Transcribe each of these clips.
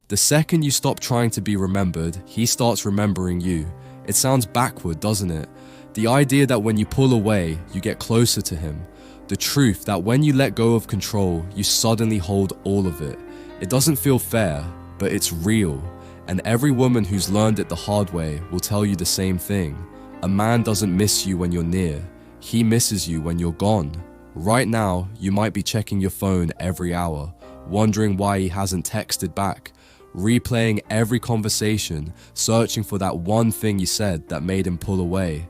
The second you stop trying to be remembered, he starts remembering you. It sounds backward, doesn't it? The idea that when you pull away, you get closer to him. The truth that when you let go of control, you suddenly hold all of it. It doesn't feel fair, but it's real. And every woman who's learned it the hard way will tell you the same thing. A man doesn't miss you when you're near. He misses you when you're gone. Right now, you might be checking your phone every hour, wondering why he hasn't texted back, replaying every conversation, searching for that one thing you said that made him pull away.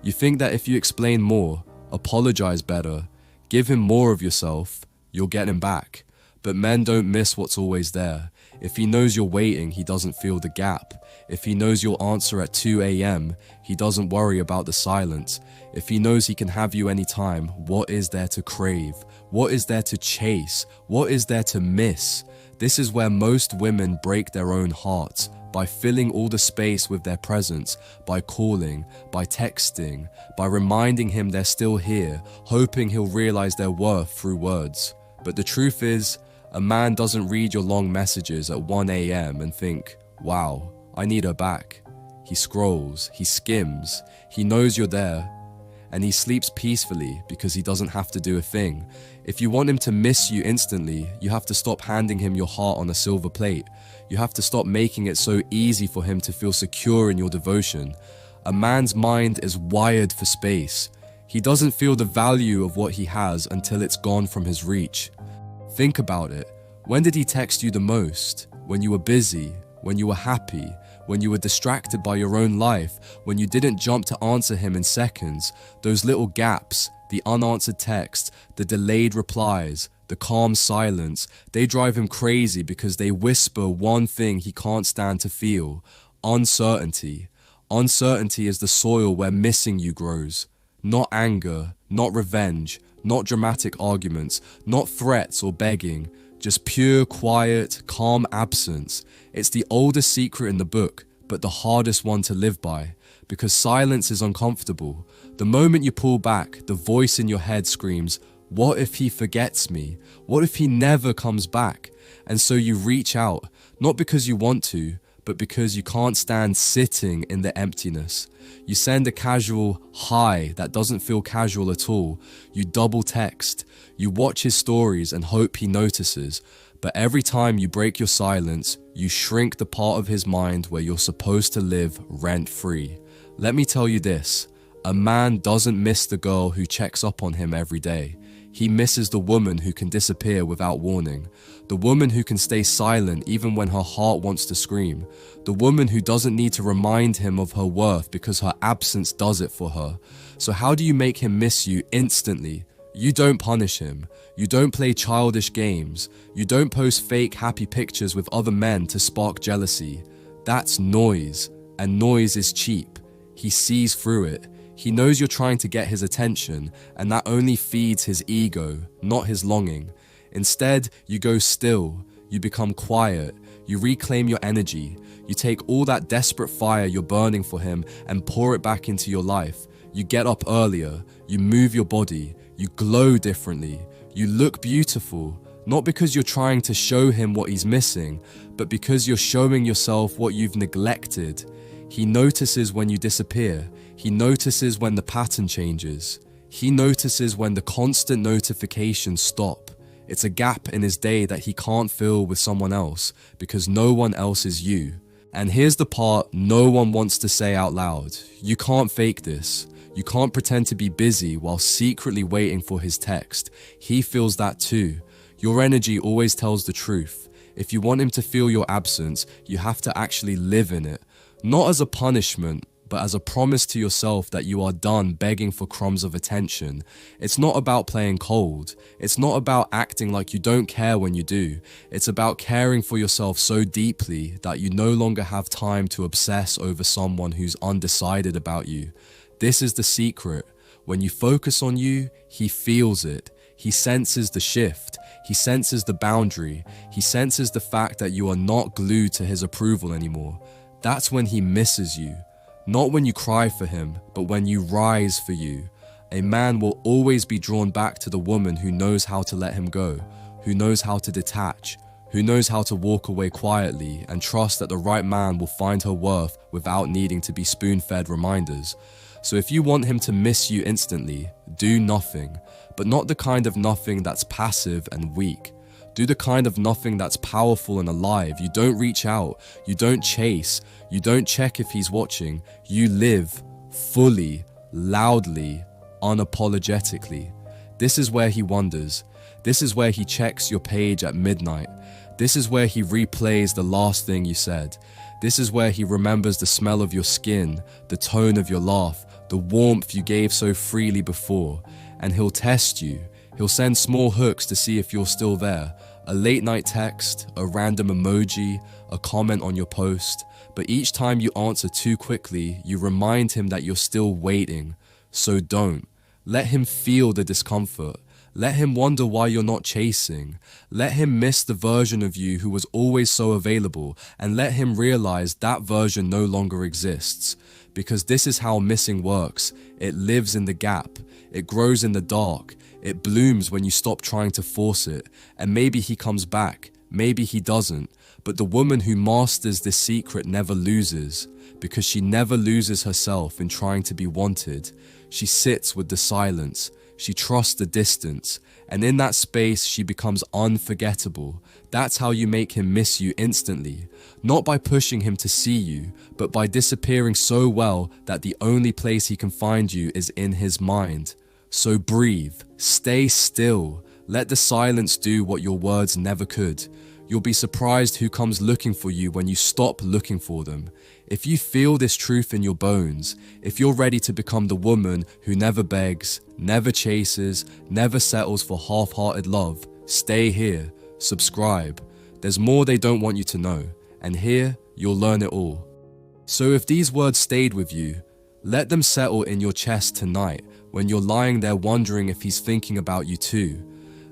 You think that if you explain more, apologize better, give him more of yourself, you'll get him back. But men don't miss what's always there. If he knows you're waiting, he doesn't feel the gap. If he knows you'll answer at 2 a.m., he doesn't worry about the silence. If he knows he can have you anytime, what is there to crave? What is there to chase? What is there to miss? This is where most women break their own hearts, by filling all the space with their presence, by calling, by texting, by reminding him they're still here, hoping he'll realize their worth through words. But the truth is, a man doesn't read your long messages at 1 a.m. and think, wow, I need her back. He scrolls, he skims, he knows you're there, and he sleeps peacefully because he doesn't have to do a thing. If you want him to miss you instantly, you have to stop handing him your heart on a silver plate. You have to stop making it so easy for him to feel secure in your devotion. A man's mind is wired for space. He doesn't feel the value of what he has until it's gone from his reach. Think about it. When did he text you the most? When you were busy? When you were happy? When you were distracted by your own life? When you didn't jump to answer him in seconds? Those little gaps, the unanswered texts, the delayed replies, the calm silence, they drive him crazy because they whisper one thing he can't stand to feel: uncertainty. Uncertainty is the soil where missing you grows. Not anger, not revenge, not dramatic arguments, not threats or begging, just pure, quiet, calm absence. It's the oldest secret in the book, but the hardest one to live by, because silence is uncomfortable. The moment you pull back, the voice in your head screams, what if he forgets me? What if he never comes back? And so you reach out, not because you want to, but because you can't stand sitting in the emptiness. You send a casual hi that doesn't feel casual at all. You double text. You watch his stories and hope he notices. But every time you break your silence, you shrink the part of his mind where you're supposed to live rent-free. Let me tell you this, a man doesn't miss the girl who checks up on him every day. He misses the woman who can disappear without warning. The woman who can stay silent even when her heart wants to scream. The woman who doesn't need to remind him of her worth because her absence does it for her. So how do you make him miss you instantly? You don't punish him. You don't play childish games. You don't post fake happy pictures with other men to spark jealousy. That's noise, and noise is cheap. He sees through it. He knows you're trying to get his attention, and that only feeds his ego, not his longing. Instead, you go still, you become quiet, you reclaim your energy, you take all that desperate fire you're burning for him and pour it back into your life. You get up earlier, you move your body, you glow differently, you look beautiful, not because you're trying to show him what he's missing, but because you're showing yourself what you've neglected. He notices when you disappear. He notices when the pattern changes. He notices when the constant notifications stop. It's a gap in his day that he can't fill with someone else because no one else is you. And here's the part no one wants to say out loud. You can't fake this. You can't pretend to be busy while secretly waiting for his text. He feels that too. Your energy always tells the truth. If you want him to feel your absence, you have to actually live in it. Not as a punishment, but as a promise to yourself that you are done begging for crumbs of attention. It's not about playing cold. It's not about acting like you don't care when you do. It's about caring for yourself so deeply that you no longer have time to obsess over someone who's undecided about you. This is the secret. When you focus on you, he feels it. He senses the shift. He senses the boundary. He senses the fact that you are not glued to his approval anymore. That's when he misses you. Not when you cry for him, but when you rise for you. A man will always be drawn back to the woman who knows how to let him go, who knows how to detach, who knows how to walk away quietly and trust that the right man will find her worth without needing to be spoon-fed reminders. So if you want him to miss you instantly, do nothing, but not the kind of nothing that's passive and weak. Do the kind of nothing that's powerful and alive. You don't reach out, you don't chase, you don't check if he's watching. You live fully, loudly, unapologetically. This is where he wonders. This is where he checks your page at midnight. This is where he replays the last thing you said. This is where he remembers the smell of your skin, the tone of your laugh, the warmth you gave so freely before. And he'll test you. He'll send small hooks to see if you're still there. A late night text, a random emoji, a comment on your post. But each time you answer too quickly, you remind him that you're still waiting. So don't. Let him feel the discomfort. Let him wonder why you're not chasing. Let him miss the version of you who was always so available, and let him realize that version no longer exists. Because this is how missing works. It lives in the gap. It grows in the dark. It blooms when you stop trying to force it. And maybe he comes back. Maybe he doesn't. But the woman who masters this secret never loses, because she never loses herself in trying to be wanted. She sits with the silence. She trusts the distance, and in that space she becomes unforgettable. That's how you make him miss you instantly. Not by pushing him to see you, but by disappearing so well that the only place he can find you is in his mind. So breathe, stay still, let the silence do what your words never could. You'll be surprised who comes looking for you when you stop looking for them. If you feel this truth in your bones, if you're ready to become the woman who never begs, never chases, never settles for half-hearted love, stay here, subscribe. There's more they don't want you to know, and here you'll learn it all. So if these words stayed with you, let them settle in your chest tonight when you're lying there wondering if he's thinking about you too.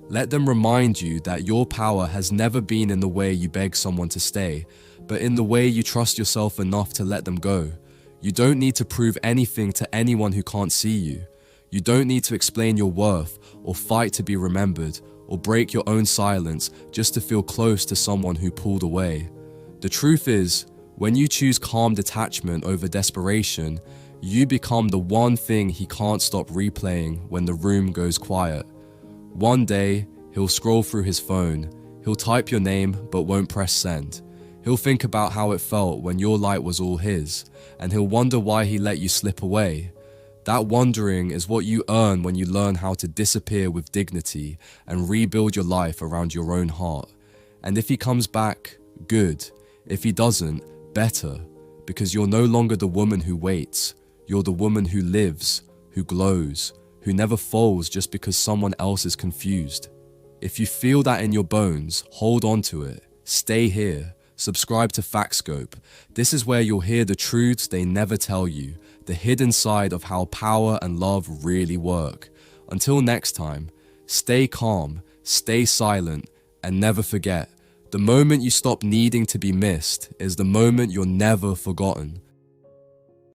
Let them remind you that your power has never been in the way you beg someone to stay, but in the way you trust yourself enough to let them go. You don't need to prove anything to anyone who can't see you. You don't need to explain your worth, or fight to be remembered, or break your own silence just to feel close to someone who pulled away. The truth is, when you choose calm detachment over desperation, you become the one thing he can't stop replaying when the room goes quiet. One day, he'll scroll through his phone. He'll type your name but won't press send. He'll think about how it felt when your light was all his, and he'll wonder why he let you slip away. That wondering is what you earn when you learn how to disappear with dignity and rebuild your life around your own heart. And if he comes back, good. If he doesn't, better. Because you're no longer the woman who waits. You're the woman who lives, who glows, who never falls just because someone else is confused. If you feel that in your bones, hold on to it. Stay here. Subscribe to FactScope. This is where you'll hear the truths they never tell you, the hidden side of how power and love really work. Until next time, stay calm, stay silent, and never forget, the moment you stop needing to be missed is the moment you're never forgotten.